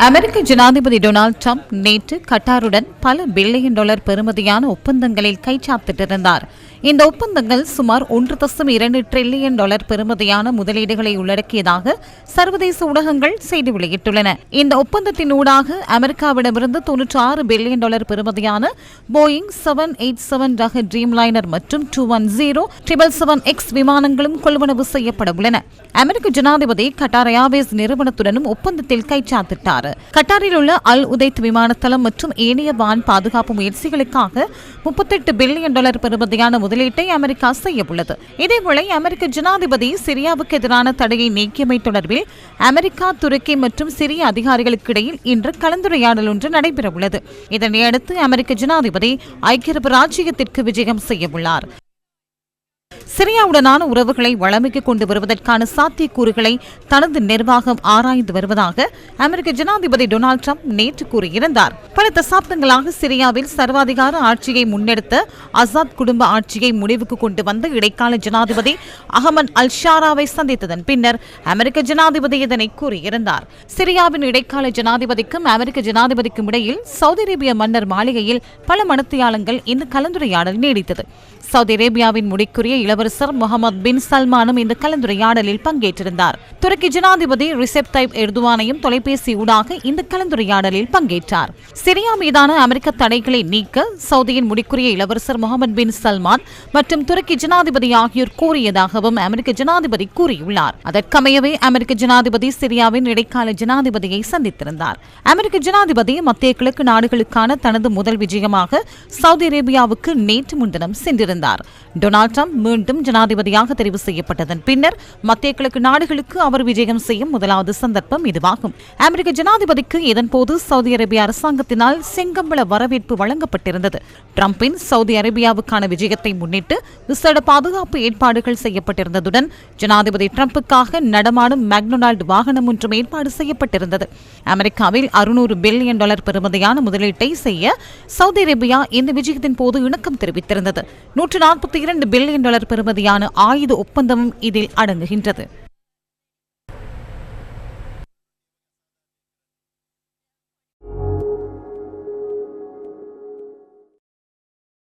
அமெரிக்க ஜனாதிபதி Donald Trump நேற்று கட்டாருடன் பல பில்லியன் டாலர் பெறுமதியான ஒப்பந்தங்களில் கைச்சாத்திட்டிருந்தார். இந்த ஒப்பந்தங்கள் சுமார் 1.2 டிரில்லியன் டாலர் பெறுமதியான முதலீடுகளை உள்ளடக்கியதாக சர்வதேச ஊடகங்கள் செய்தி வெளியிட்டுள்ளன. இந்த ஒப்பந்தத்தின் ஊடாக அமெரிக்காவிடமிருந்து 96 பில்லியன் டாலர் பெறுமதியான போயிங் 787 ரக ட்ரீம் லைனர் மற்றும் 210-777X விமானங்களும் கொள்வனவு செய்யப்பட உள்ளன. அமெரிக்க ஜனாதிபதி கட்டார் ஏர்வேஸ் நிறுவனத்துடனும் ஒப்பந்தத்தில் கைச்சாத்திட்டார். கட்டாரில் உள்ள அல் உதைத் விமானத்தளம் மற்றும் ஏனைய வான் பாதுகாப்பு முயற்சிகளுக்காக 38 பில்லியன் டாலர் பெறுமதியான முதலீட்டை அமெரிக்கா செய்யவுள்ளது. இதேவேளை அமெரிக்க ஜனாதிபதி சிரியாவுக்கு எதிரான தடையை நீக்கியமை தொடர்பில் அமெரிக்கா, துருக்கி மற்றும் சிரிய அதிகாரிகளுக்கு இடையில் இன்று கலந்துரையாடல் ஒன்று நடைபெறவுள்ளது. இதனையடுத்து அமெரிக்க ஜனாதிபதி ஐக்கிய அரபு ராச்சியத்திற்கு விஜயம் செய்யவுள்ளார். சிரியாவுடனான உறவுகளை வளமைக்கு கொண்டு வருவதற்கான சாத்தியக்கூறுகளை தனது நிர்வாகம் ஆராய்ந்து வருவதாக அமெரிக்க ஜனாதிபதி டொனால்டு டிரம்ப் நேற்று கூறியிருந்தார். பல தசாப்தங்களாக சிரியாவில் சர்வாதிகார ஆட்சியை முன்னெடுத்த அசாத் குடும்ப ஆட்சியை முடிவுக்கு கொண்டு வந்த இடைக்கால ஜனாதிபதி அகமது அல் ஷாராவை சந்தித்ததன் பின்னர் அமெரிக்க ஜனாதிபதி இதனை கூறியிருந்தார். சிரியாவின் இடைக்கால ஜனாதிபதிக்கும் அமெரிக்க ஜனாதிபதிக்கும் இடையில் சவுதி அரேபிய மன்னர் மாளிகையில் பல மணித்தியாலங்கள் இந்த கலந்துரையாடல் நீடித்தது. சவுதி அரேபியாவின் முடிக்குரிய இளவரசர் முகமது பின் சல்மானும் இந்த கலந்துரையாடலில் பங்கேற்றிருந்தார். துருக்கி ஜனாதிபதி ரிசெப் தைப் எர்துவானையும் தொலைபேசி ஊடாக இந்த கலந்துரையாடலில் பங்கேற்றார். சிரியா மீதான அமெரிக்க தடைகளை நீக்க சவுதியின் முடிக்குரிய இளவரசர் முகமது பின் சல்மான் மற்றும் துருக்கி ஜனாதிபதி ஆகியோர் கோரியதாகவும் அமெரிக்க ஜனாதிபதி கூறியுள்ளார். அதற்கமையவே அமெரிக்க ஜனாதிபதி சிரியாவின் இடைக்கால ஜனாதிபதியை சந்தித்திருந்தார். அமெரிக்க ஜனாதிபதி மத்திய கிழக்கு நாடுகளுக்கான தனது முதல் விஜயமாக சவுதி அரேபியாவுக்கு நேற்று முன்தினம் சென்றிருந்தார். டொனால்டு டிரம்ப் மீண்டும் ஜனாதிபதியாக தெரிவு செய்யப்பட்டதன் பின்னர் மத்திய கிழக்கு நாடுகளுக்கு அவர் விஜயம் செய்யும் முதலாவது சந்தர்ப்பம் இதுவாகும். அமெரிக்க ஜனாதிபதிக்கு இதன்போது சவுதி அரேபிய அரசாங்கத்தினால் செங்கம்பள வரவேற்பு வழங்கப்பட்டிருந்தது. டிரம்பின் சவுதி அரேபியாவுக்கான விஜயத்தை முன்னிட்டு விசேட பாதுகாப்பு ஏற்பாடுகள் செய்யப்பட்டிருந்ததுடன் ஜனாதிபதி டிரம்புக்காக நடமாடும் மெக்டொனால்டு வாகனம் ஒன்றும் ஏற்பாடு செய்யப்பட்டிருந்தது. அமெரிக்காவில் 600 பில்லியன் டாலர் பெறுமதியான முதலீட்டை செய்ய சவுதி அரேபியா இந்த விஜயத்தின் போது இணக்கம் தெரிவித்திருந்தது. 142 பில்லியன் டாலர் பெறுமதியான ஆயுத ஒப்பந்தமும் இதில் அடங்குகின்றது.